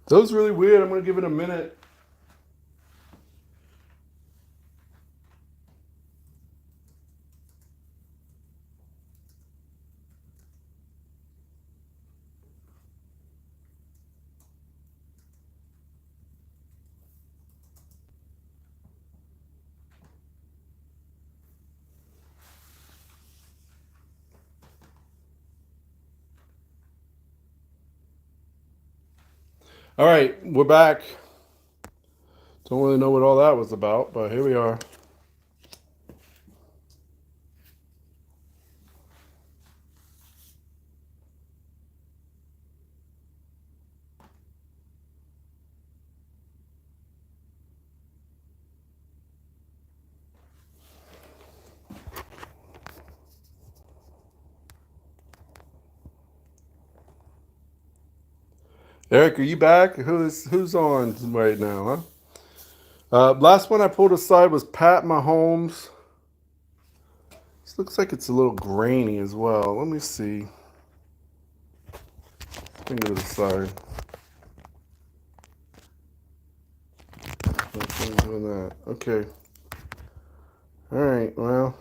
That was really weird. I'm gonna give it a minute. All right, we're back. Don't really know what all that was about, but here we are. Eric, are you back? Who's on right now, huh? Last one I pulled aside was Pat Mahomes. This looks like it's a little grainy as well. Let me see. Bring it to the side. I'm doing that. Okay. All right. Well.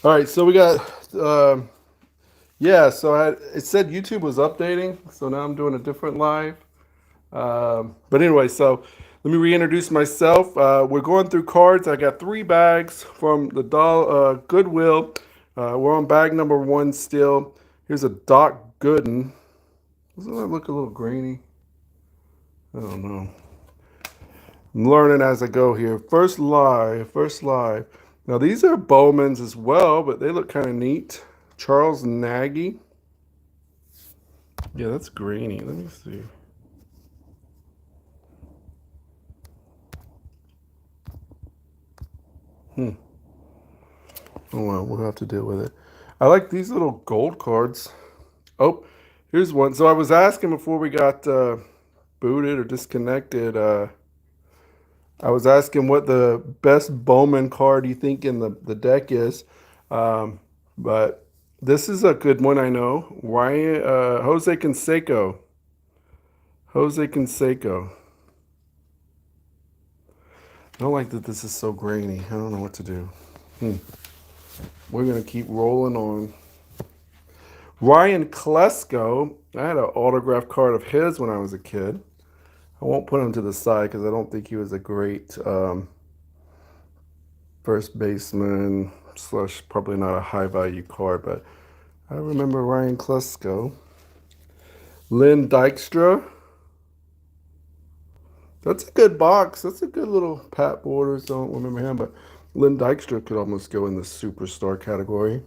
All right. So we got. Yeah. So it said YouTube was updating. So now I'm doing a different live. But anyway, so let me reintroduce myself. We're going through cards. I got 3 bags from the Goodwill. We're on bag number 1 still. Here's a Doc Gooden. Doesn't that look a little grainy? I don't know. I'm learning as I go here. First live, first live. Now these are Bowmans as well, but they look kind of neat. Charles Nagy. Yeah, that's grainy. Let me see. Oh well, we'll have to deal with it. I like these little gold cards. Oh, here's one. So I was asking before we got booted or disconnected. I was asking what the best Bowman card you think in the deck is. But this is a good one, I know. Why Jose Canseco. Jose Canseco. I don't like that this is so grainy. I don't know what to do. We're gonna keep rolling on. Ryan Klesko. I had an autograph card of his when I was a kid. I won't put him to the side because I don't think he was a great first baseman slash probably not a high value card, but I remember Ryan Klesko. Lynn Dykstra. That's a good box. That's a good little Pat Borders. Don't remember him, but Lynn Dykstra could almost go in the superstar category.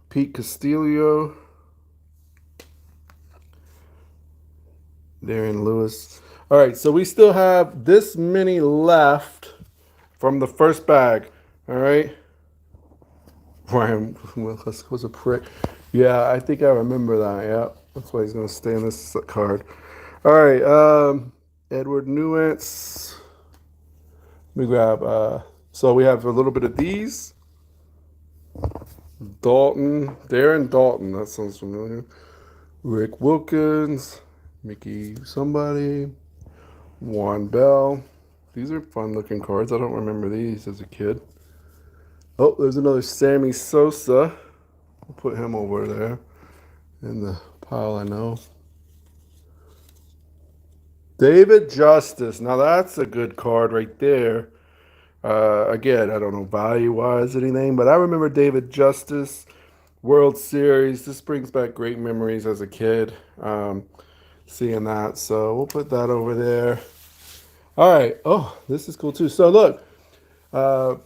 Pete Castillo. Darian Lewis. All right, so we still have this many left from the first bag. All right. Ryan was a prick. Yeah, I think I remember that. Yeah, that's why he's going to stay in this card. All right. Edward Nuance. Let me grab. So we have a little bit of these. Dalton. Darren Dalton. That sounds familiar. Rick Wilkins. Mickey somebody. Juan Bell. These are fun looking cards. I don't remember these as a kid. Oh, there's another Sammy Sosa. We'll put him over there in the pile I know. David Justice. Now that's a good card right there. Again, I don't know value-wise anything, but I remember David Justice, World Series. This brings back great memories as a kid, seeing that. So we'll put that over there. All right. Oh, this is cool too. So look, I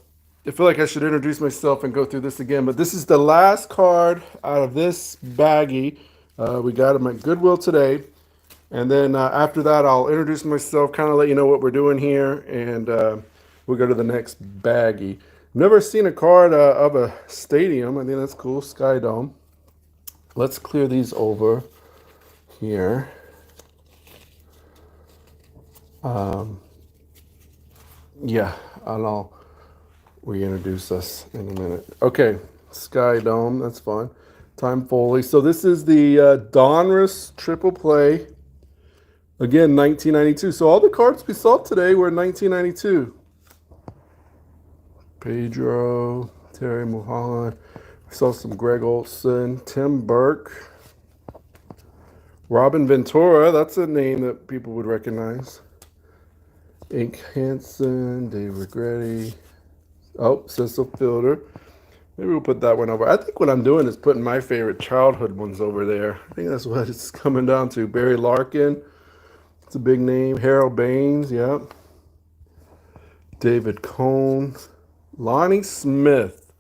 feel like I should introduce myself and go through this again, but this is the last card out of this baggie. We got them at Goodwill today. And then after that, I'll introduce myself, kind of let you know what we're doing here, and we'll go to the next baggie. Never seen a card of a stadium. I think that's cool. Sky Dome. Let's clear these over here. Yeah, and I'll reintroduce us in a minute. Okay, Sky Dome. That's fine. Time Foley. So this is the Donruss Triple Play. Again, 1992. So all the cards we saw today were 1992. Pedro, Terry Mulholland. We saw some Greg Olson, Tim Burke, Robin Ventura. That's a name that people would recognize. Ink Hansen, Dave Regretti. Oh, Cecil Fielder. Maybe we'll put that one over. I think what I'm doing is putting my favorite childhood ones over there. I think that's what it's coming down to. Barry Larkin. It's a big name. Harold Baines. Yep. David Cohn. Lonnie Smith.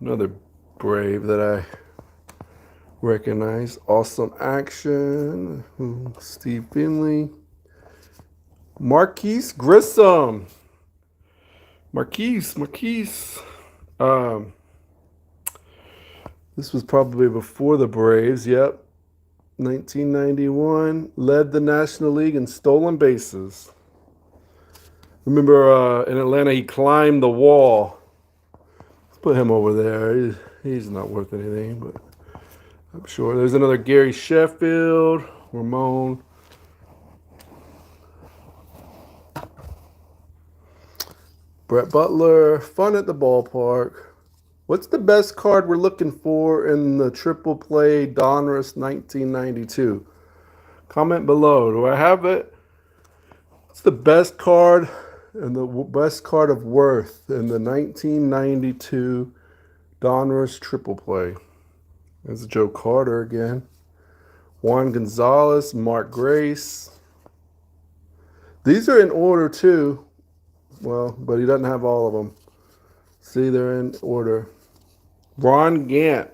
Another Brave that I recognize. Awesome Action. Steve Finley. Marquise Grissom. Marquise. This was probably before the Braves. Yep. 1991. Led the National League in stolen bases. Remember in Atlanta, he climbed the wall. Let's put him over there. He's not worth anything, but I'm sure. There's another Gary Sheffield. Ramon. Brett Butler. Fun at the ballpark. What's the best card we're looking for in the Triple Play Donruss 1992? Comment below. Do I have it? What's the best card and the best card of worth in the 1992 Donruss Triple Play? There's Joe Carter again. Juan Gonzalez, Mark Grace. These are in order too. Well, but he doesn't have all of them. See, they're in order. Ron Gant.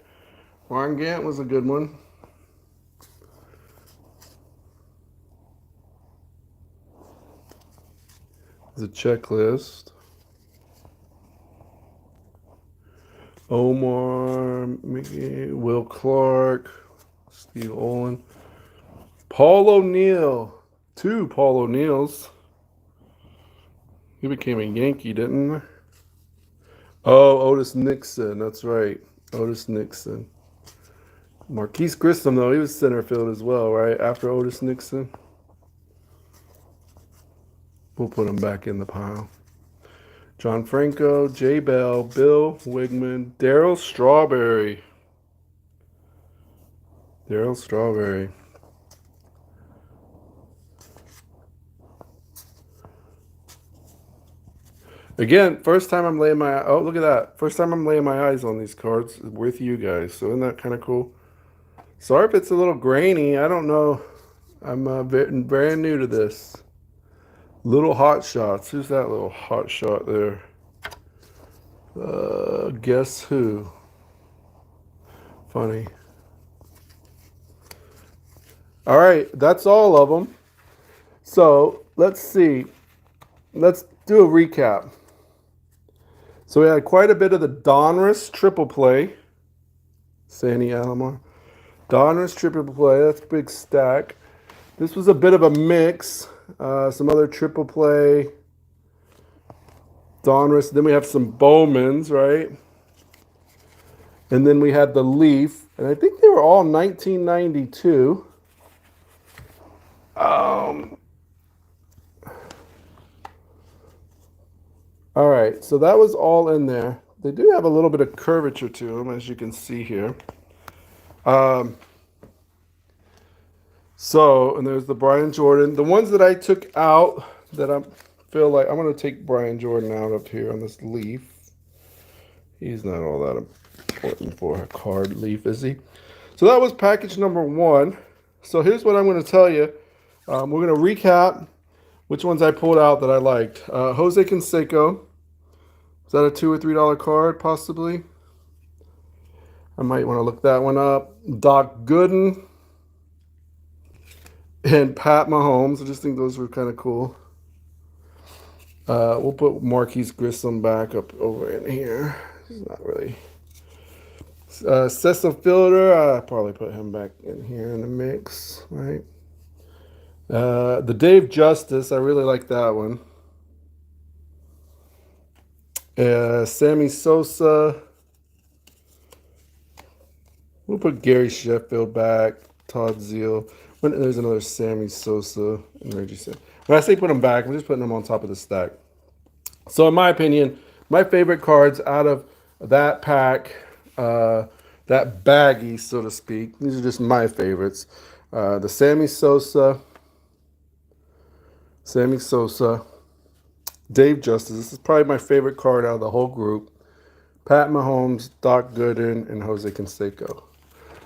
Ron Gant was a good one. The checklist. Omar, Mickey, Will Clark, Steve Olin. Paul O'Neill. 2 Paul O'Neills. He became a Yankee, didn't he? Oh, Otis Nixon. That's right. Otis Nixon. Marquise Grissom, though, he was center field as well, right? After Otis Nixon. We'll put him back in the pile. John Franco, Jay Bell, Bill Wigman, Darryl Strawberry. Darryl Strawberry. Again, first time I'm laying my... Oh, look at that. First time I'm laying my eyes on these cards with you guys. So isn't that kind of cool? Sorry if it's a little grainy. I don't know. I'm brand new to this. Little Hot Shots. Who's that little hot shot there? Guess who? Funny. All right, that's all of them. So let's see. Let's do a recap. So we had quite a bit of the Donruss Triple Play. Sandy Alomar. Donruss Triple Play. That's a big stack. This was a bit of a mix. Some other Triple Play. Donruss. Then we have some Bowmans, right? And then we had the Leaf. And I think they were all 1992. All right, so that was all in there. They do have a little bit of curvature to them, as you can see here. And there's the Brian Jordan. The ones that I took out that I feel like I'm going to take Brian Jordan out up here on this Leaf. He's not all that important for a card Leaf, is he? So that was package number 1. So here's what I'm going to tell you. We're going to recap which ones I pulled out that I liked. Jose Canseco. Is that a $2 or $3 card, possibly? I might want to look that one up. Doc Gooden and Pat Mahomes. I just think those were kind of cool. We'll put Marquise Grissom back up over in here. He's not really. Cecil Fielder, I'll probably put him back in here in the mix, right? The Dave Justice, I really like that one. Sammy Sosa. We'll put Gary Sheffield back, Todd Zeal. There's another Sammy Sosa and Reggie St. When I say put them back, I'm just putting them on top of the stack. So in my opinion, my favorite cards out of that pack, that baggie, so to speak, these are just my favorites. The Sammy Sosa, Dave Justice. This is probably my favorite card out of the whole group. Pat Mahomes, Doc Gooden, and Jose Canseco.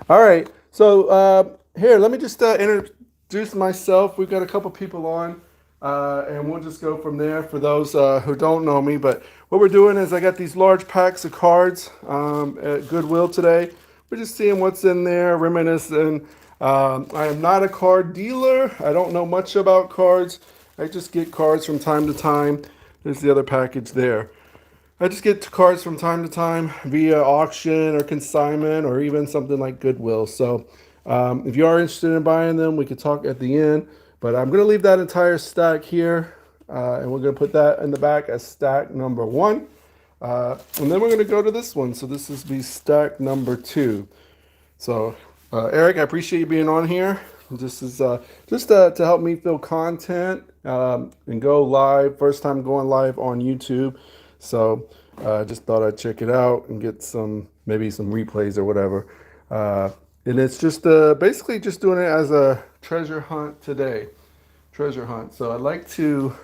All right, so here, let me just introduce myself. We've got a couple people on, and we'll just go from there for those who don't know me. But what we're doing is I got these large packs of cards at Goodwill today. We're just seeing what's in there, reminiscing. I am not a card dealer. I don't know much about cards. I just get cards from time to time. There's the other package there. I just get cards from time to time via auction or consignment or even something like Goodwill. So if you are interested in buying them, we could talk at the end. But I'm going to leave that entire stack here. And we're going to put that in the back as stack number 1. And then we're going to go to this one. So this is the stack number 2. So Eric, I appreciate you being on here. This is just to help me fill content and go live. First time going live on YouTube. So I just thought I'd check it out and get maybe some replays or whatever. And it's just basically just doing it as a treasure hunt today. Treasure hunt. So I'd like to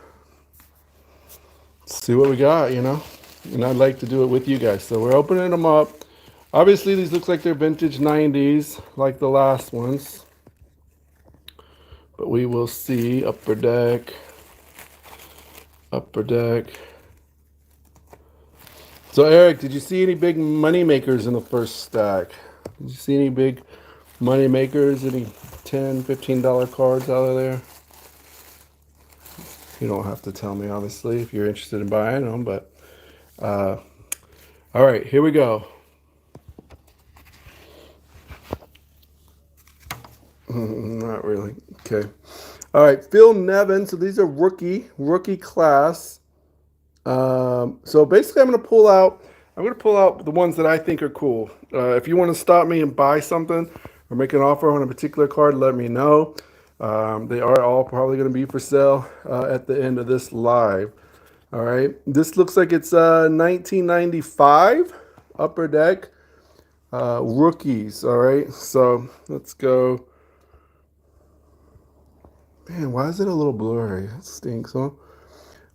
see what we got, and I'd like to do it with you guys. So we're opening them up. Obviously, these look like they're vintage 90s, like the last ones. But we will see. Upper Deck. Upper Deck. So, Eric, did you see any big money makers in the first stack? Did you see any big money makers? Any $10, $15 cards out of there? You don't have to tell me, obviously, if you're interested in buying them. But, all right, here we go. Not really. Okay. All right, Phil Nevin. So these are rookie class. So basically, I'm going to pull out the ones that I think are cool. If you want to stop me and buy something or make an offer on a particular card, let me know. They are all probably going to be for sale at the end of this live. All right. This looks like it's 1995 Upper Deck rookies. All right. So let's go. Man, why is it a little blurry? That stinks, huh?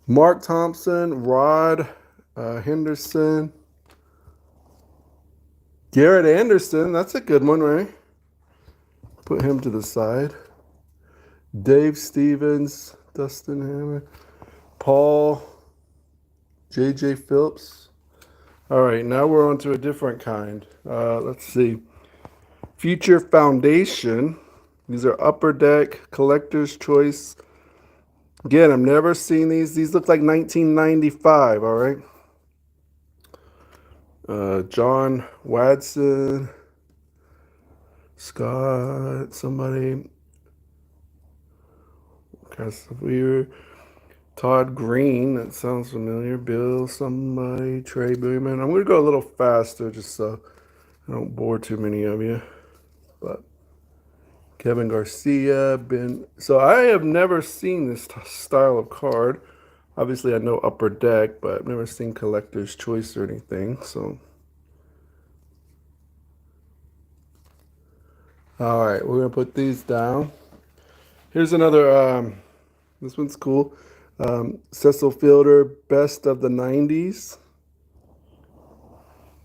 Mark Thompson, Rod Henderson, Garrett Anderson. That's a good one, right? Put him to the side. Dave Stevens, Dustin Hammer, Paul, J.J. Phillips. All right, now we're on to a different kind. Let's see. Future Foundation. These are Upper Deck, Collector's Choice. Again, I've never seen these. These look like 1995, all right? John Watson, Scott, somebody. Weir, Todd Green, that sounds familiar. Bill, somebody, Trey Booman. I'm going to go a little faster just so I don't bore too many of you. But Kevin Garcia, So I have never seen this style of card. Obviously, I know Upper Deck, but I've never seen Collector's Choice or anything. So, all right, we're gonna put these down. Here's another. This one's cool. Cecil Fielder, Best of the '90s.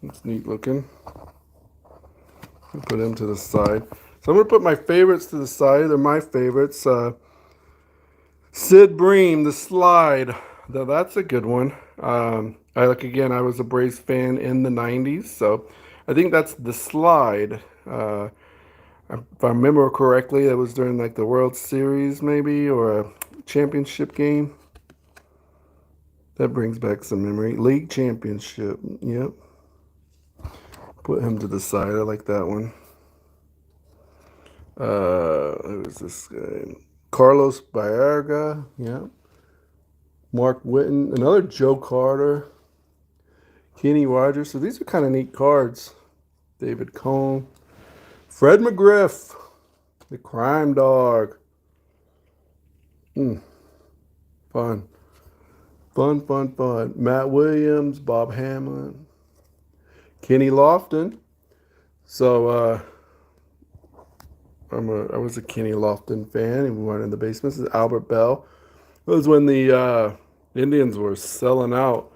It's neat looking. I'll put him to the side. So I'm going to put my favorites to the side. They're my favorites. Sid Bream, The Slide. Now, that's a good one. I was a Braves fan in the 90s. So I think that's The Slide. If I remember correctly, that was during like the World Series maybe or a championship game. That brings back some memory. League championship. Yep. Put him to the side. I like that one. Who's this guy? Carlos Baerga, yeah. Mark Whitten, another Joe Carter. Kenny Rogers. So these are kind of neat cards. David Cone. Fred McGriff, the crime dog. Mm, fun. Fun, fun, fun. Matt Williams, Bob Hamlin, Kenny Lofton. So I was a Kenny Lofton fan. He went in the basement. This is Albert Bell. It was when the Indians were selling out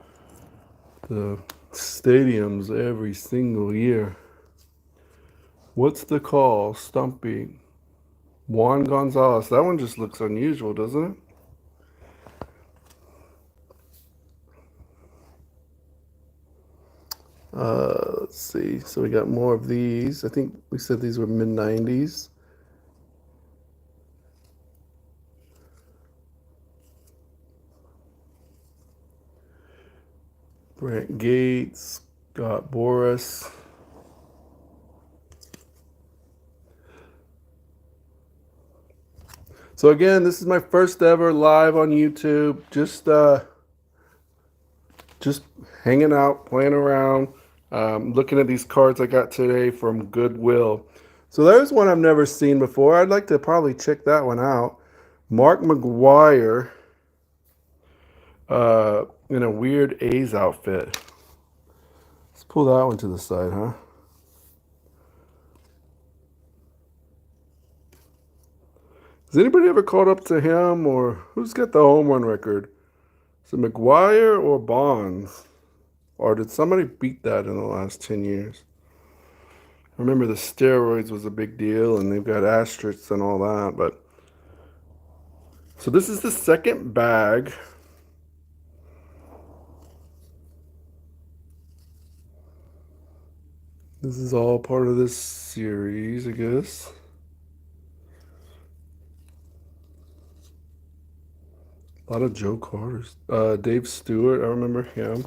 the stadiums every single year. What's the call? Stumpy. Juan Gonzalez. That one just looks unusual, doesn't it? Let's see. So we got more of these. I think we said these were mid-90s. Brent Gates, Scott Boras. So again, this is my first ever live on YouTube. Just hanging out, playing around, looking at these cards I got today from Goodwill. So there's one I've never seen before. I'd like to probably check that one out. Mark McGwire in a weird A's outfit. Let's pull that one to the side, huh? Has anybody ever caught up to him, or who's got the home run record? Is it McGwire or Bonds? Or did somebody beat that in the last 10 years? I remember the steroids was a big deal, and they've got asterisks and all that. But so this is the second bag. This is all part of this series, I guess. A lot of Joe Carters. Dave Stewart, I remember him.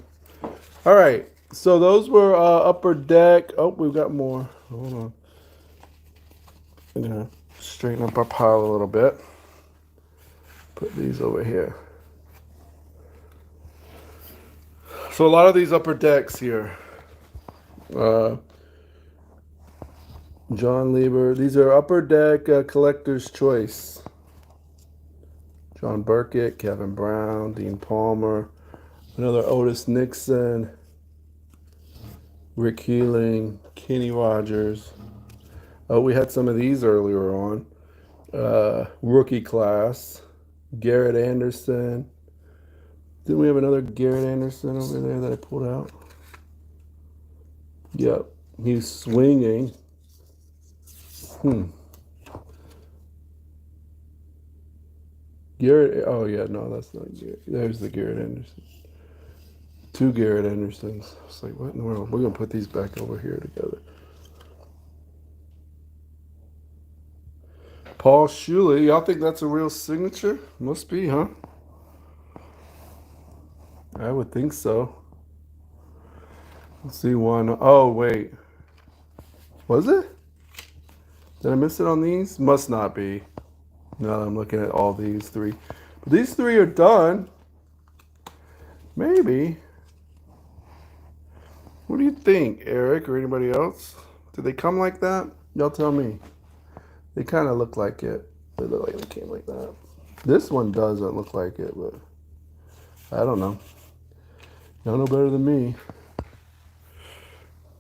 All right, so those were Upper Deck. Oh, we've got more. Hold on. I'm going to straighten up our pile a little bit. Put these over here. So a lot of these Upper Decks here. John Lieber. These are Upper Deck Collector's Choice. John Burkett, Kevin Brown, Dean Palmer, another Otis Nixon, Rick Healing, Kenny Rogers. Oh, we had some of these earlier on. Rookie class, Garrett Anderson. Didn't we have another Garrett Anderson over there that I pulled out? Yep, he's swinging. Garrett, oh yeah, no, that's not Garrett. There's the Garrett Anderson. Two Garrett Andersons. I was like, what in the world? We're going to put these back over here together. Paul Shuley. Y'all think that's a real signature? Must be, huh? I would think so. Let's see one. Oh, wait. Was it? Did I miss it on these? Must not be. Now that I'm looking at all these three. But these three are done. Maybe. What do you think, Eric, or anybody else? Did they come like that? Y'all tell me. They kind of look like it. They look like they came like that. This one doesn't look like it, but I don't know. Y'all know better than me.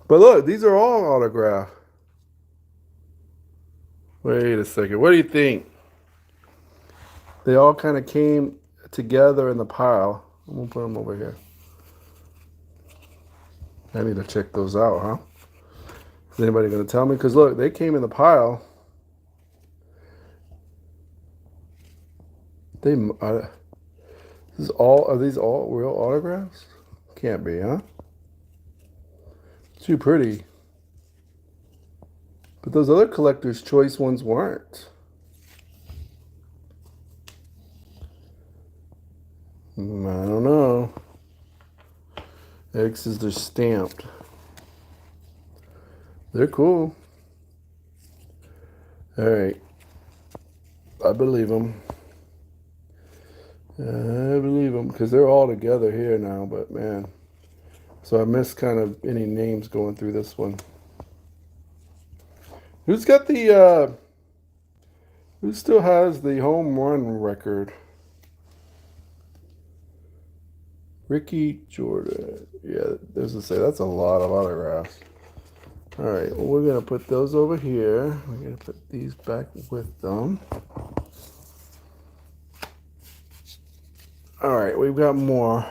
But look, these are all autographed. Wait a second. What do you think? They all kind of came together in the pile. I'm going to put them over here. I need to check those out, huh? Is anybody going to tell me? Because look, they came in the pile. Are these all real autographs? Can't be, huh? Too pretty. But those other collector's choice ones weren't. I don't know. X is they're stamped. They're cool. All right. I believe them. I believe them because they're all together here now, but man. So I missed kind of any names going through this one. Who's got the who still has the home run record? Ricky Jordan. Yeah, there's to say that's a lot of autographs. All right, well, we're gonna put those over here. We're gonna put these back with them. All right, we've got more.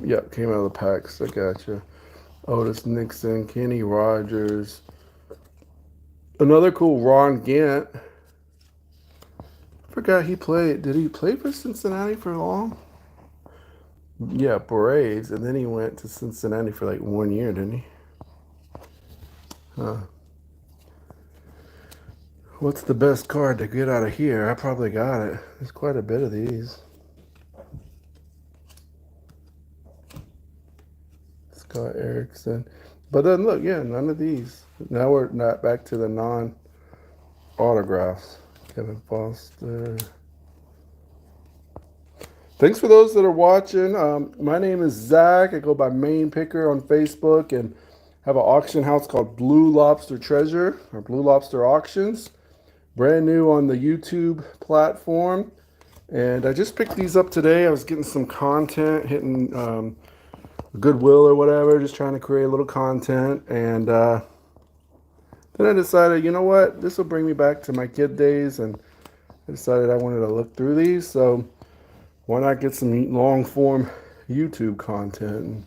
Yep, came out of the packs. I gotcha. Otis Nixon, Kenny Rogers. Another cool Ron Gant. Forgot he played. Did he play for Cincinnati for long? Yeah, Braves, and then he went to Cincinnati for like 1 year, didn't he? Huh. What's the best card to get out of here? I probably got it. There's quite a bit of these. Scott Erickson. But then look, yeah, none of these. Now we're not back to the non-autographs. Kevin Foster. Thanks for those that are watching. My name is Zach. I go by Main Picker on Facebook and have an auction house called Blue Lobster Treasure or Blue Lobster Auctions. Brand new on the YouTube platform. And I just picked these up today. I was getting some content, hitting Goodwill or whatever, just trying to create a little content. And then I decided, you know what? This will bring me back to my kid days. And I decided I wanted to look through these. So why not get some long form YouTube content and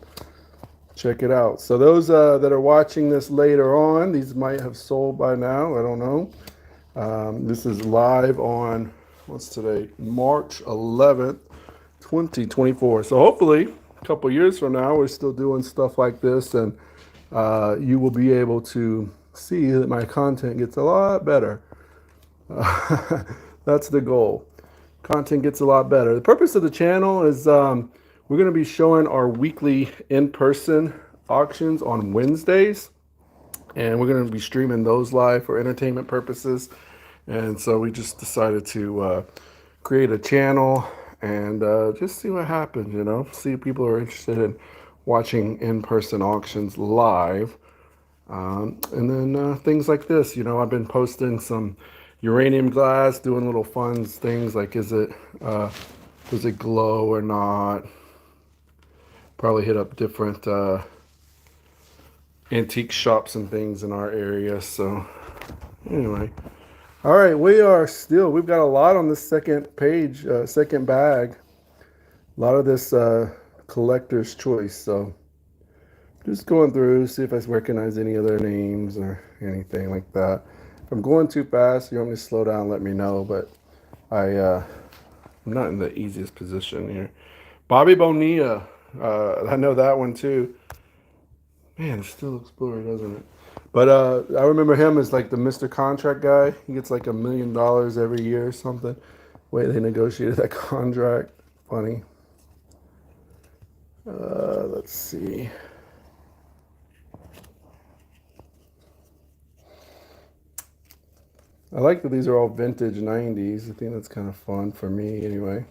check it out. So those that are watching this later on, these might have sold by now. I don't know. This is live on, what's today? March 11th, 2024. So hopefully a couple years from now, we're still doing stuff like this, and you will be able to see that my content gets a lot better. That's the goal. Content gets a lot better. The purpose of the channel is we're going to be showing our weekly in-person auctions on Wednesdays, and we're going to be streaming those live for entertainment purposes. And so we just decided to create a channel and just see what happens, you know, see if people are interested in watching in-person auctions live. And then things like this, you know, I've been posting some uranium glass, doing little fun things like does it glow or not? Probably hit up different antique shops and things in our area. So anyway, all right, we've got a lot on this second page, second bag. A lot of this collector's choice. So just going through, see if I recognize any other names or anything like that. If I'm going too fast, you want me to slow down, let me know. But I'm not in the easiest position here. Bobby Bonilla, I know that one too. Man, it still looks blurry, doesn't it? But I remember him as like the Mr. Contract guy. He gets like $1 million every year or something. Way they negotiated that contract. Funny. Let's see. I like that these are all vintage 90s. I think that's kind of fun for me anyway.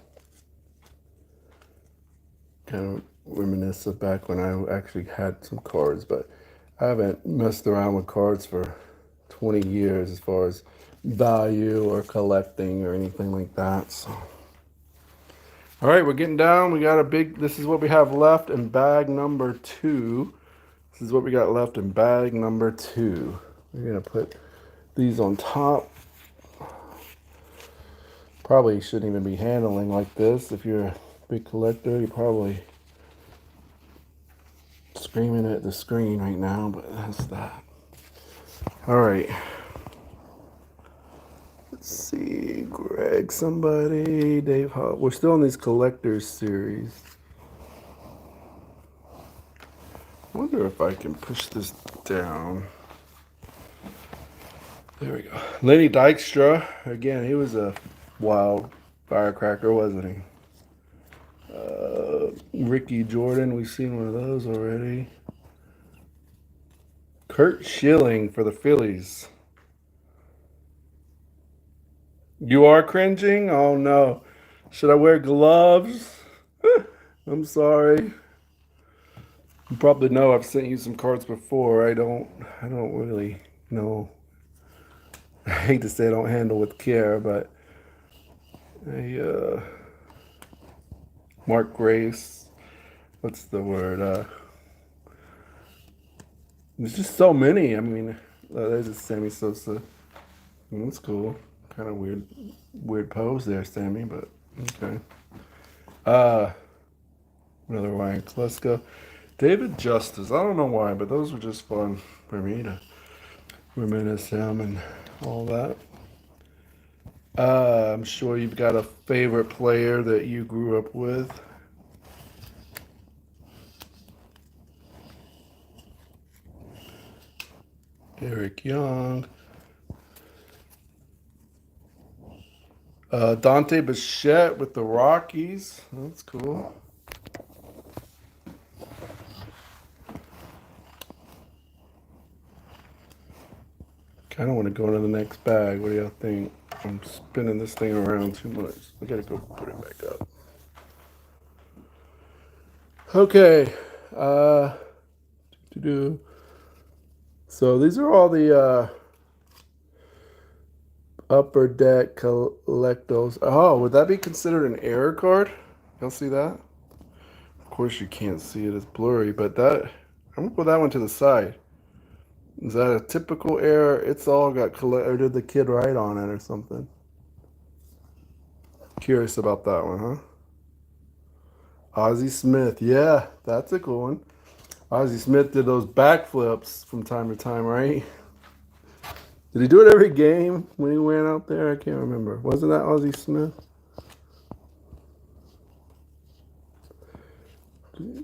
Kind of reminisce of back when I actually had some cards, but I haven't messed around with cards for 20 years as far as value or collecting or anything like that. So, all right, we're getting down. We got this is what we have left in bag number 2. This is what we got left in bag number 2. We're going to put these on top. Probably shouldn't even be handling like this. If you're a big collector, you're probably screaming at the screen right now, but that's that. All right. Let's see. Greg, somebody. Dave Huff. We're still in these collectors series. I wonder if I can push this down. There we go. Lenny Dykstra. Again, he was a wild firecracker, wasn't he? Ricky Jordan. We've seen one of those already. Kurt Schilling for the Phillies. You are cringing? Oh no. Should I wear gloves? I'm sorry. You probably know I've sent you some cards before. I don't really know. I hate to say I don't handle with care, but a Mark Grace. What's the word? There's just so many. I mean, there's a Sammy Sosa. That's cool. Kind of weird pose there, Sammy, but okay. Uh, Another Ryan Klesko. David Justice. I don't know why, but those were just fun for me to reminisce him and all that. I'm sure you've got a favorite player that you grew up with. Eric Young. Dante Bichette with the Rockies. That's cool. Kind of want to go into the next bag. What do y'all think? I'm spinning this thing around too much. I gotta go put it back up. Okay. Do. So these are all the upper deck collectos. Oh, would that be considered an error card? Y'all see that? Of course you can't see it. It's blurry, but that I'm gonna put that one to the side. Is that a typical error? It's all got collect, or did the kid write on it or something? Curious about that one, huh? Ozzie Smith. Yeah, that's a cool one. Ozzie Smith did those backflips from time to time, right? Did he do it every game when he went out there? I can't remember. Wasn't that Ozzie Smith?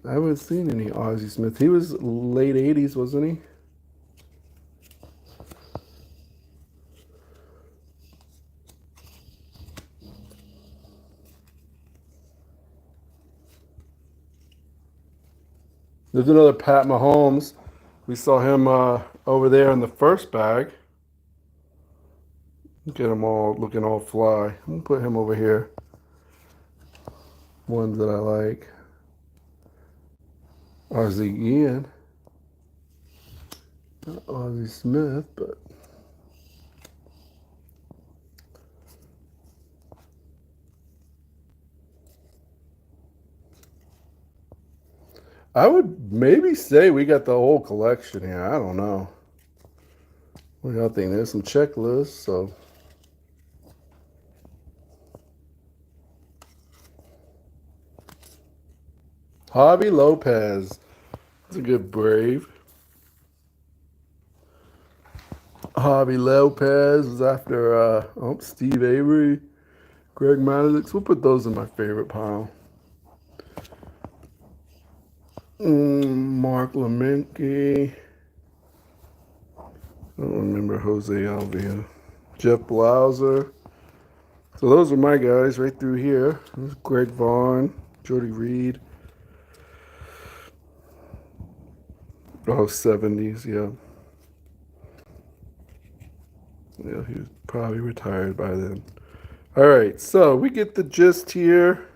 I haven't seen any Ozzie Smith. He was late 80s, wasn't he? There's another Pat Mahomes. We saw him over there in the first bag. Look at him all looking all fly. I'm going to put him over here. Ones that I like. Ozzie Ian. Not Ozzie Smith, but I would maybe say we got the whole collection here. I don't know. What do y'all think? There's some checklists, so. Javi Lopez. That's a good Brave. Javi Lopez was after Steve Avery, Greg Maddux. We'll put those in my favorite pile. Mark Leminke. I don't remember Jose Alvia. Jeff Blauser. So those are my guys right through here. There's Greg Vaughn, Jody Reed. Oh, 70s, yeah. Yeah, he was probably retired by then. All right, so we get the gist here.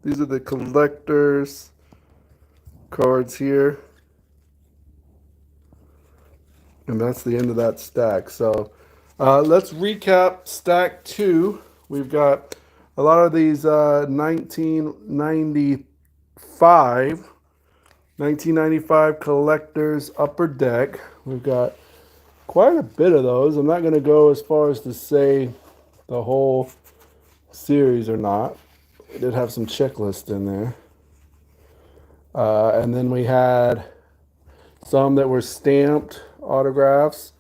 These are the collectors' cards here. And that's the end of that stack. So let's recap stack 2. We've got a lot of these 1995 collectors upper deck. We've got quite a bit of those. I'm not going to go as far as to say the whole series or not. We did have some checklists in there. And then we had some that were stamped autographs.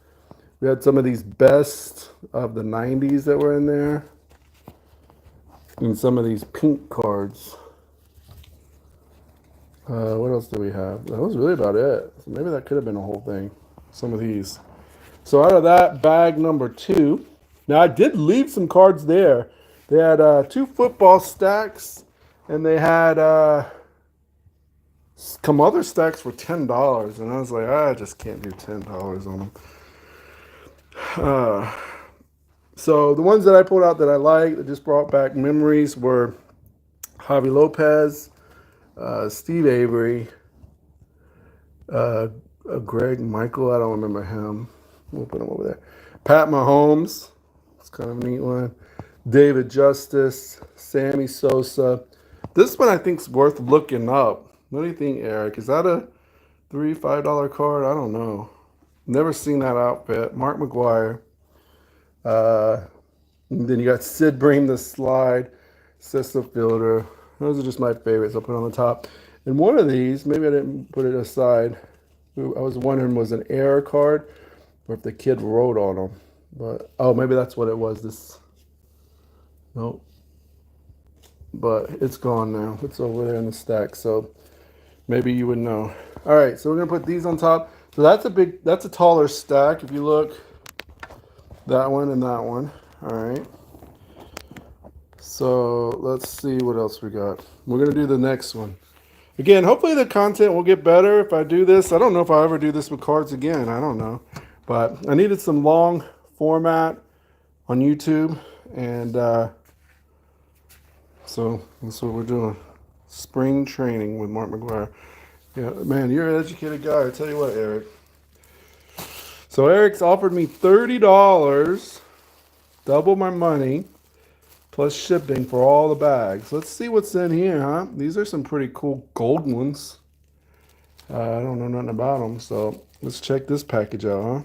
We had some of these best of the 90s that were in there. And some of these pink cards. What else do we have? That was really about it. So maybe that could have been a whole thing. Some of these. So out of that, bag number 2. Now I did leave some cards there. They had 2 football stacks, and they had some other stacks for $10, and I was like, I just can't do $10 on them. So the ones that I pulled out that I liked, that just brought back memories, were Javi Lopez, Steve Avery, Uh, Greg Michael, I don't remember him. We'll put him over there. Pat Mahomes, it's kind of a neat one. David Justice, Sammy Sosa. This one I think is worth looking up. What do you think, Eric? Is that a $5 card? I don't know. Never seen that outfit. Mark McGuire. And then you got Sid Bream the slide, Cecil Fielder. Those are just my favorites. I'll put on the top. And one of these, maybe I didn't put it aside. I was wondering was an error card or if the kid wrote on them. But oh, maybe that's what it was. This nope. But it's gone now. It's over there in the stack. So maybe you would know. All right, so we're gonna put these on top. So that's a taller stack. If you look, that one and that one. All right. So let's see what else we got. We're gonna do the next one. Again, hopefully the content will get better if I do this. I don't know if I'll ever do this with cards again. I don't know. But I needed some long format on YouTube. And so that's what we're doing. Spring training with Mark McGuire. Yeah, man, you're an educated guy. I tell you what, Eric. So Eric's offered me $30, double my money, plus shipping for all the bags. Let's see what's in here, huh? These are some pretty cool gold ones. I don't know nothing about them, so let's check this package out, huh?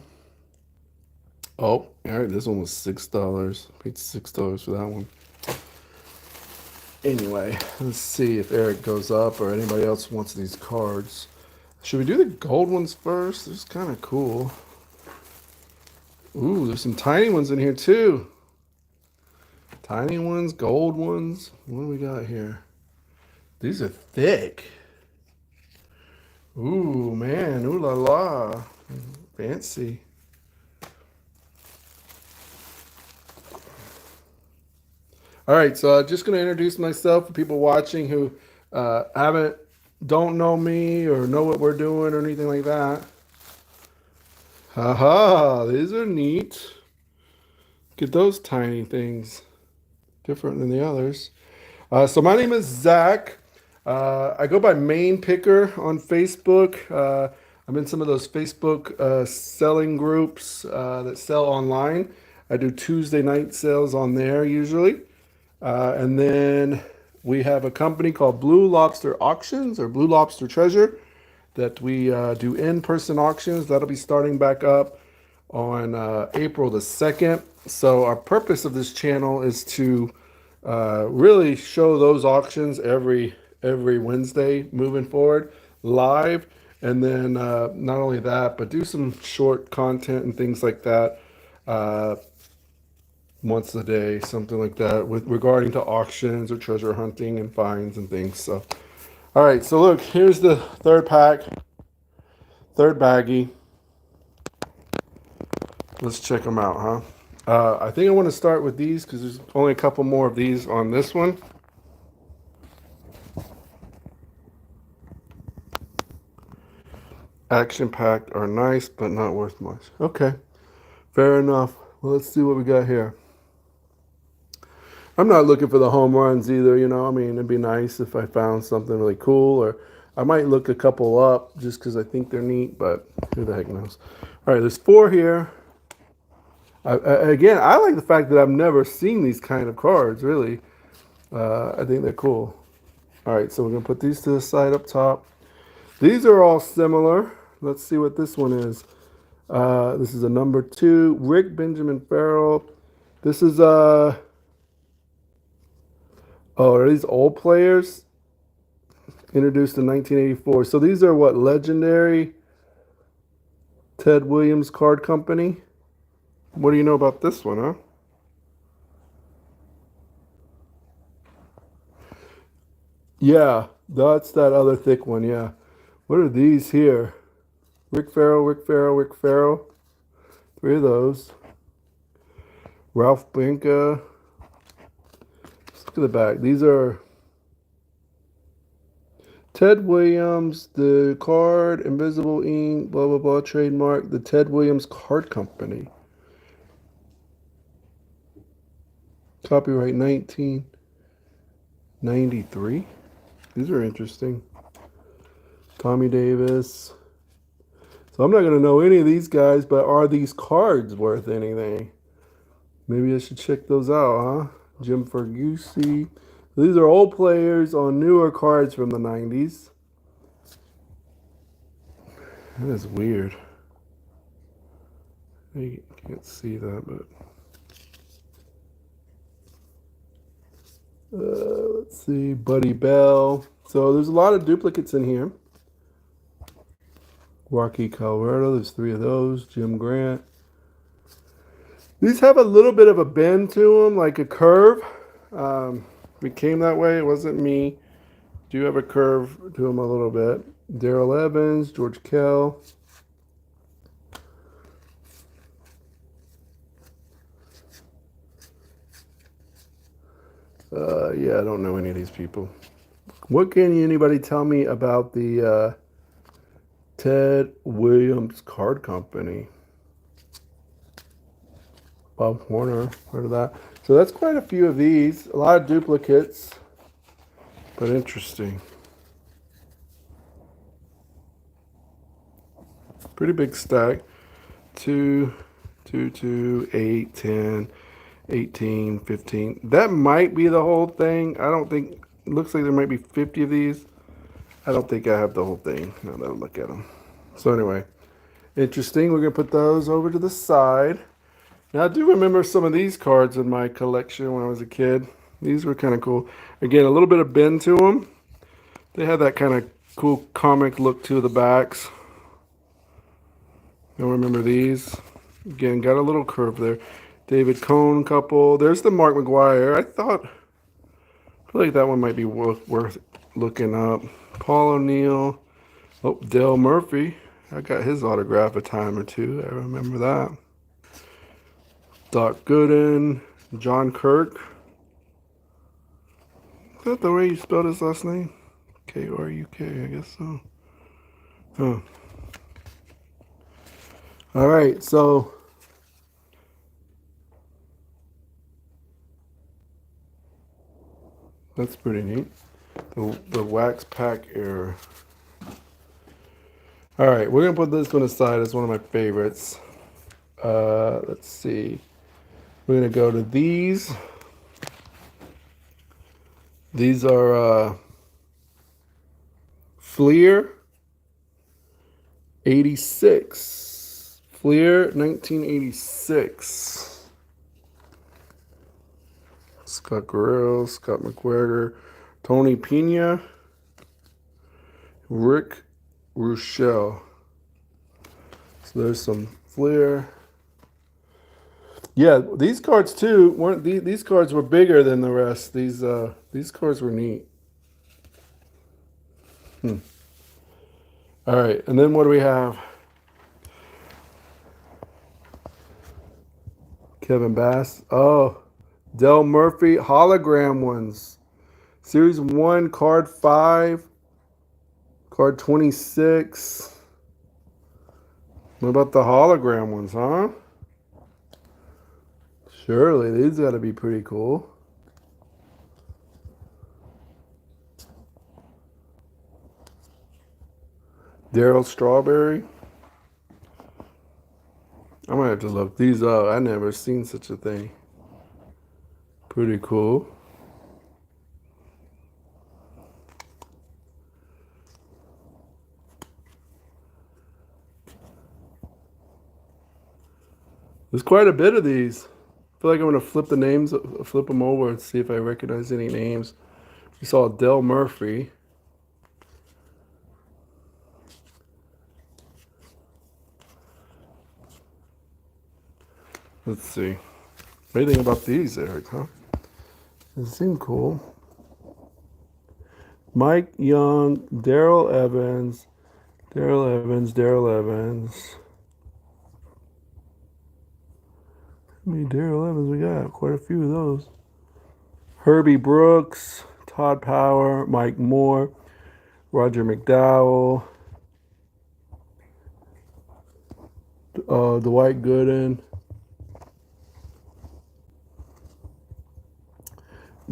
Oh, all right, this one was $6. Paid $6 for that one. Anyway, let's see if Eric goes up or anybody else wants these cards. Should we do the gold ones first? This is kind of cool. Ooh, there's some tiny ones in here too. Tiny ones, gold ones. What do we got here? These are thick. Ooh, man. Ooh la la. Fancy. All right, so I'm just going to introduce myself for people watching who don't know me or know what we're doing or anything like that. Haha, these are neat. Look at those tiny things. Different than the others. So my name is Zach. I go by Main Picker on Facebook. I'm in some of those Facebook selling groups that sell online. I do Tuesday night sales on there usually. And then we have a company called Blue Lobster Auctions or Blue Lobster Treasure that we do in-person auctions. That'll be starting back up on April the 2nd. So our purpose of this channel is to really show those auctions every Wednesday moving forward live. And then not only that, but do some short content and things like that. Once a day, something like that, with regarding to auctions or treasure hunting and finds and things. So, all right. So look, here's the third pack, third baggie. Let's check them out, huh? I think I want to start with these because there's only a couple more of these on this one. Action-packed are nice, but not worth much. Okay, fair enough. Well, let's see what we got here. I'm not looking for the home runs either, you know. I mean, it'd be nice if I found something really cool, or I might look a couple up just because I think they're neat, but who the heck knows. All right, there's 4 here. Again, I like the fact that I've never seen these kind of cards, really. I think they're cool. All right, so we're going to put these to the side up top. These are all similar. Let's see what this one is. This is a number 2, Rick Benjamin Farrell. This is oh, are these old players? Introduced in 1984. So these are what, legendary Ted Williams Card Company? What do you know about this one, huh? Yeah, that's that other thick one, yeah. What are these here? Rick Farrell, Rick Farrell, Rick Farrell. 3 of those. Ralph Binka. Look at the back. These are Ted Williams, the card, Invisible Ink, blah, blah, blah, trademark, the Ted Williams Card Company. Copyright 1993. These are interesting. Tommy Davis. So I'm not going to know any of these guys, but are these cards worth anything? Maybe I should check those out, huh? Jim Fergusi. These are old players on newer cards from the 90s. That is weird. You can't see that, but... let's see, Buddy Bell. So there's a lot of duplicates in here. Rocky Colorado, there's 3 of those. Jim Grant. These have a little bit of a bend to them, like a curve. Became that way. It wasn't me. Do have a curve to them a little bit. Darrell Evans, George Kell. Yeah, I don't know any of these people. What can anybody tell me about the Ted Williams Card Company? Bob Horner, heard of that? So that's quite a few of these. A lot of duplicates, but interesting. Pretty big stack. 2, 2, 2, 8, 10, 18, 15. That might be the whole thing. I don't think, it looks like there might be 50 of these. I don't think I have the whole thing. Now that I look at them. So anyway, interesting. We're going to put those over to the side. Now I do remember some of these cards in my collection when I was a kid. These were kind of cool. Again, a little bit of bend to them. They had that kind of cool comic look to the backs. You'll remember these. Again, got a little curve there. David Cohn couple. There's the Mark McGuire. I feel like that one might be worth looking up. Paul O'Neill. Oh, Dale Murphy. I got his autograph a time or two. I remember that. Doc Gooden. John Kirk. Is that the way you spelled his last name? K-R-U-K, I guess so. Huh. All right, so that's pretty neat. The wax pack error. All right, we're gonna put this one aside. It's one of my favorites. Let's see. We're gonna go to these. These are Fleer 86. Fleer 1986. Scott Guerrero, Scott McGregor, Tony Pena, Rick Rochelle. So there's some Fleer. Yeah, these cards too weren't these cards were bigger than the rest. These cards were neat. All right, and then what do we have? Kevin Bass. Oh, Del Murphy hologram ones. Series 1, card 5, card 26. What about the hologram ones, huh? Surely, these got to be pretty cool. Daryl Strawberry. I might have to look these up. I never seen such a thing. Pretty cool. There's quite a bit of these. I feel like I'm gonna flip them over and see if I recognize any names. We saw Del Murphy. Let's see. What do you think about these, Eric, huh? They seem cool. Mike Young, Darrell Evans. How many Darrell Evans we got? Quite a few of those. Herbie Brooks, Todd Power, Mike Moore, Roger McDowell, Dwight Gooden,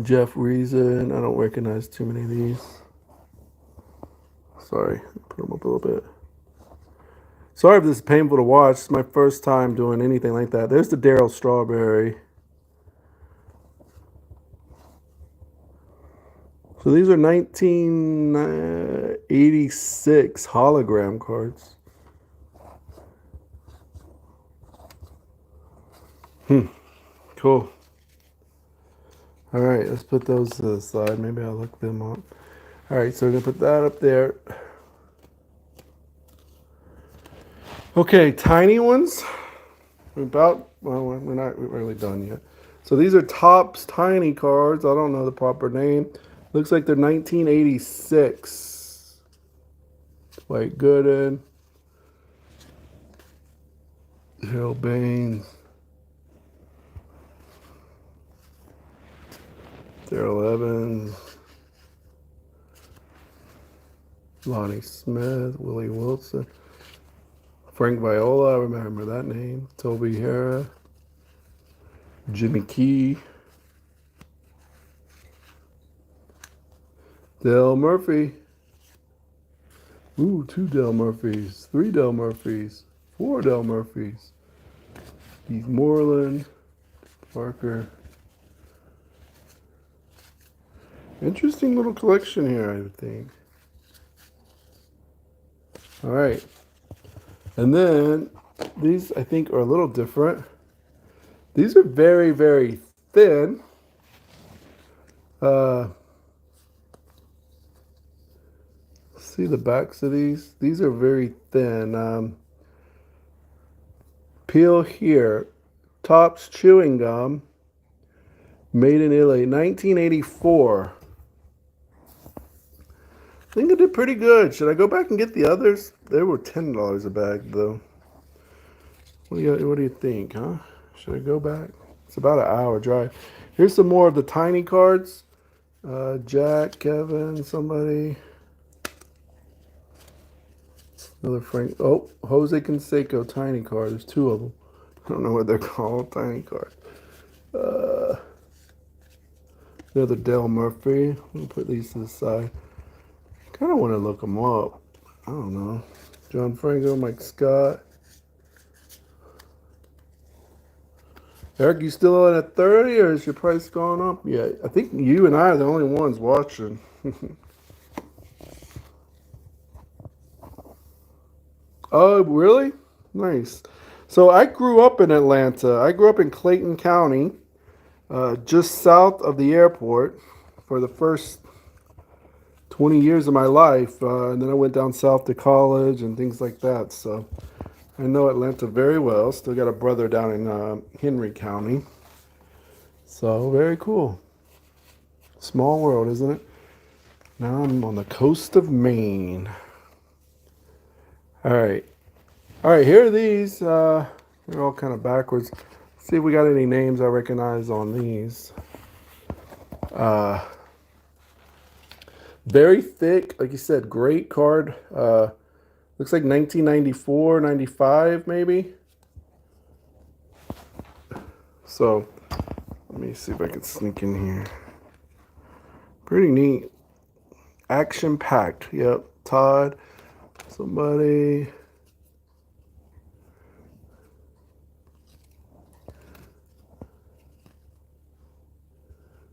Jeff Reason. I don't recognize too many of these. Sorry, put them up a little bit. Sorry if this is painful to watch. It's my first time doing anything like that. There's the Daryl Strawberry. So these are 1986 hologram cards. Cool. All right, let's put those to the side. Maybe I'll look them up. All right, so we're gonna put that up there. Okay, tiny ones. We're not really done yet. So these are Topps Tiny cards. I don't know the proper name. Looks like they're 1986. White Gooden. Hill Baines. Daryl Evans. Lonnie Smith. Willie Wilson. Frank Viola, I remember that name. Toby Hara. Jimmy Key. Dale Murphy. Ooh, 2 Dale Murphys. 3 Dale Murphys. 4 Dale Murphys. Keith Moreland. Parker. Interesting little collection here, I would think. All right. And then these, I think, are a little different. These are very, very thin. See the backs of these? These are very thin. Peel here. Topps Chewing Gum. Made in Italy. 1984. I think I did pretty good. Should I go back and get the others? They were $10 a bag, though. What do you think, huh? Should I go back? It's about an hour drive. Here's some more of the tiny cards. Jack, Kevin, somebody. Another Frank. Oh, Jose Canseco tiny card. There's 2 of them. I don't know what they're called. Tiny cards. Another Dale Murphy. I'm going to put these to the side. Kind of want to look them up. I don't know. John Franco, Mike Scott. Eric, you still on at 30 or is your price gone up yet? I think you and I are the only ones watching. Oh, really? Nice. So I grew up in Atlanta. I grew up in Clayton County, just south of the airport for the first 20 years of my life. And then I went down south to college and things like that. So I know Atlanta very well. Still got a brother down in Henry County. So very cool. Small world, isn't it? Now I'm on the coast of Maine. All right. All right, here are these. They're all kind of backwards. Let's see if we got any names I recognize on these. Very thick, like you said, great card. Looks like 1994, 95 maybe. So let me see if I can sneak in here. Pretty neat. Action packed. Yep. Todd. Somebody.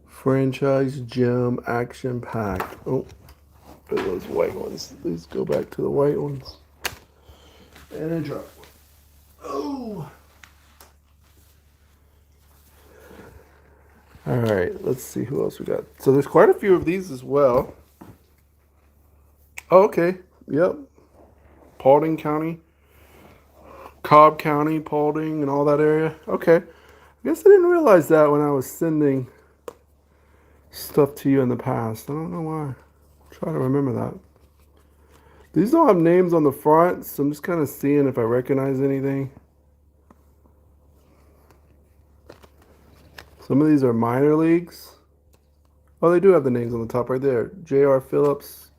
Franchise gem action packed. Oh, those white ones. Let's go back to the white ones. And a drop. Oh. All right, let's see who else we got. So there's quite a few of these as well. Oh, okay. Yep. Paulding County. Cobb County, Paulding, and all that area. Okay. I guess I didn't realize that when I was sending stuff to you in the past. I don't know why. I'll try to remember that. These don't have names on the front, so I'm just kind of seeing if I recognize anything. Some of these are minor leagues. Oh, they do have the names on the top right there. J.R. Phillips.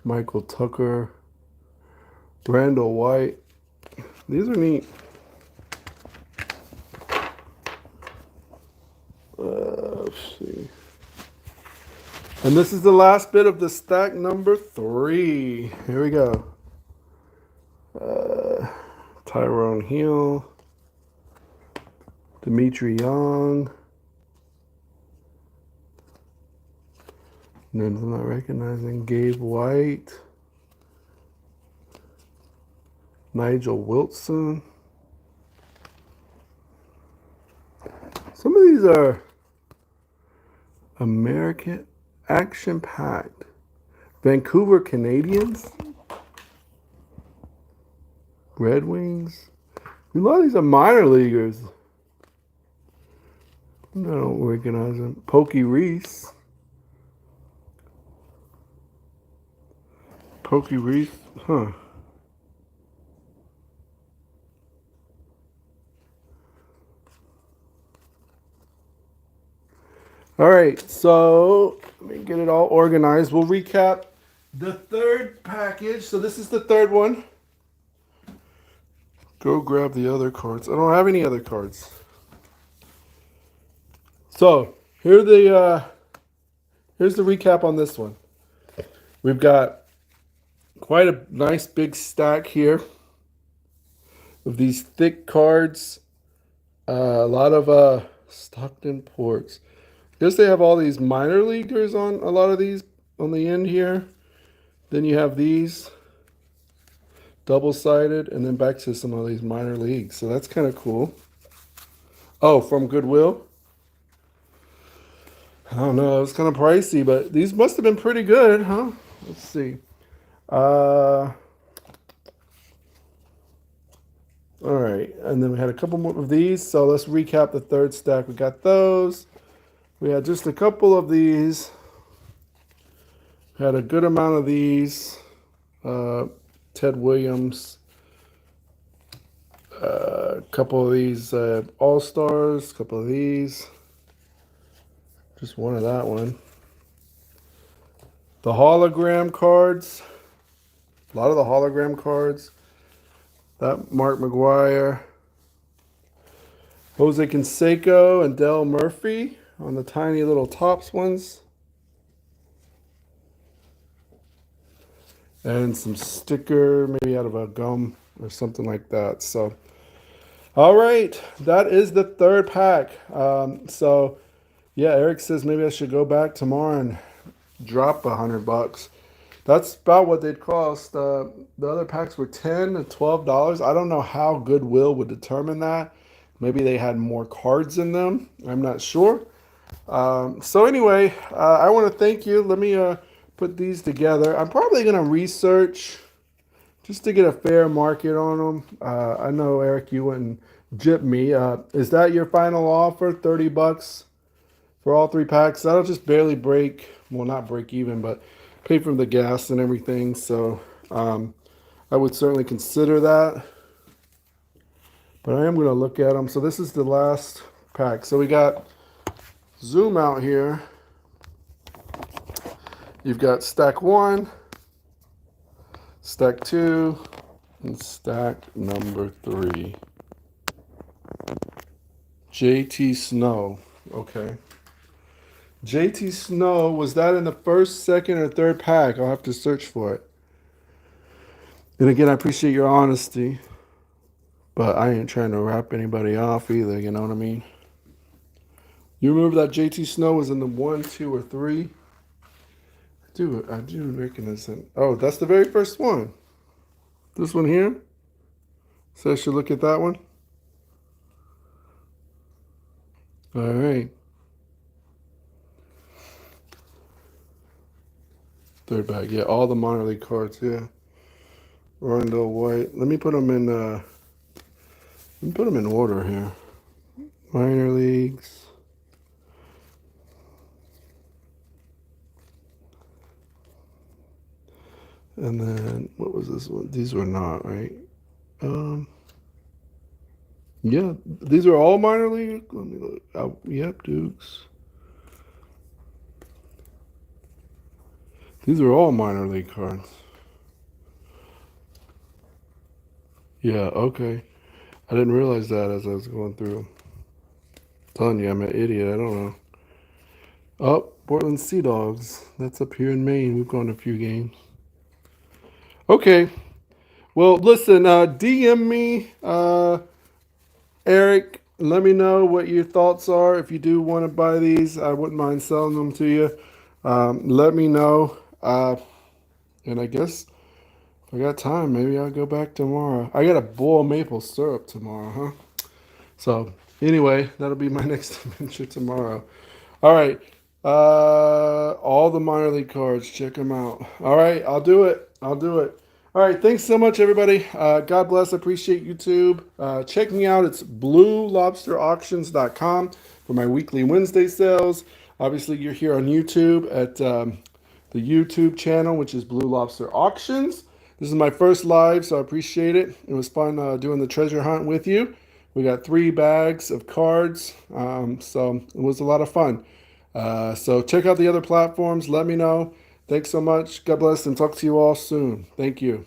Michael Tucker. Randall White. These are neat. Let's see. And this is the last bit of the stack number 3. Here we go. Tyrone Hill, Dimitri Young. Names I'm not recognizing. Gabe White, Nigel Wilson. Some of these are American action-packed. Vancouver Canadians. Red Wings. A lot of these are minor leaguers. I don't recognize them. Pokey Reese. Pokey Reese. Huh. All right, so let me get it all organized. We'll recap the third package. So this is the third one. Go grab the other cards. I don't have any other cards. So here's the recap on this one. We've got quite a nice big stack here of these thick cards. A lot of Stockton Ports. I guess they have all these minor leaguers on a lot of these on the end here. Then you have these double-sided, and then back to some of these minor leagues. So that's kind of cool. Oh, from Goodwill. I don't know. It was kind of pricey, but these must have been pretty good, huh? Let's see. All right, and then we had a couple more of these. So let's recap the third stack. We got those. We had just a couple of these. We had a good amount of these. Ted Williams. A couple of these All-Stars. A couple of these. Just one of that one. The hologram cards. A lot of the hologram cards. That Mark McGuire. Jose Canseco and Del Murphy on the tiny little tops ones. And some sticker, maybe out of a gum or something like that. So, all right, that is the third pack. So, yeah, Eric says maybe I should go back tomorrow and drop $100. That's about what they'd cost. The other packs were $10 to $12. I don't know how Goodwill would determine that. Maybe they had more cards in them. I'm not sure. So anyway, I want to thank you. Let me put these together. I'm probably going to research just to get a fair market on them. I know, Eric, you wouldn't jip me. Is that your final offer, $30 for all 3 packs? That'll just barely break, well, not break even, but pay for the gas and everything. So I would certainly consider that. But I am going to look at them. So this is the last pack. So we got zoom out here. You've got stack 1, stack 2, and stack number 3. JT Snow. Okay. JT Snow, was that in the first, second, or third pack? I'll have to search for it. And again, I appreciate your honesty, but I ain't trying to wrap anybody off either, you know what I mean? You remember that JT Snow was in the 1, 2, or 3? I do recognize that. Oh, that's the very first one. This one here? So I should look at that one? All right. Third bag. Yeah, all the minor league cards, yeah. Rondell White. Let me put them in order here. Minor leagues. And then what was this one? These were not, right? Yeah, these are all minor league. Let me look. Yep, Dukes. These are all minor league cards. Yeah, okay. I didn't realize that as I was going through. I'm telling you, I'm an idiot. I don't know. Oh, Portland Sea Dogs. That's up here in Maine. We've gone to a few games. Okay. Well, listen, DM me, Eric. Let me know what your thoughts are. If you do want to buy these, I wouldn't mind selling them to you. Let me know. And I guess if I got time, maybe I'll go back tomorrow. I got to boil maple syrup tomorrow, huh? So, anyway, that'll be my next adventure tomorrow. All right. All the minor league cards, check them out. All right, I'll do it. I'll do it. All right, thanks so much, everybody. God bless. I appreciate YouTube. Check me out. It's bluelobsterauctions.com for my weekly Wednesday sales. Obviously, you're here on YouTube at the YouTube channel, which is Blue Lobster Auctions. This is my first live, so I appreciate it. It was fun doing the treasure hunt with you. We got 3 bags of cards, so it was a lot of fun. So check out the other platforms. Let me know. Thanks so much. God bless and talk to you all soon. Thank you.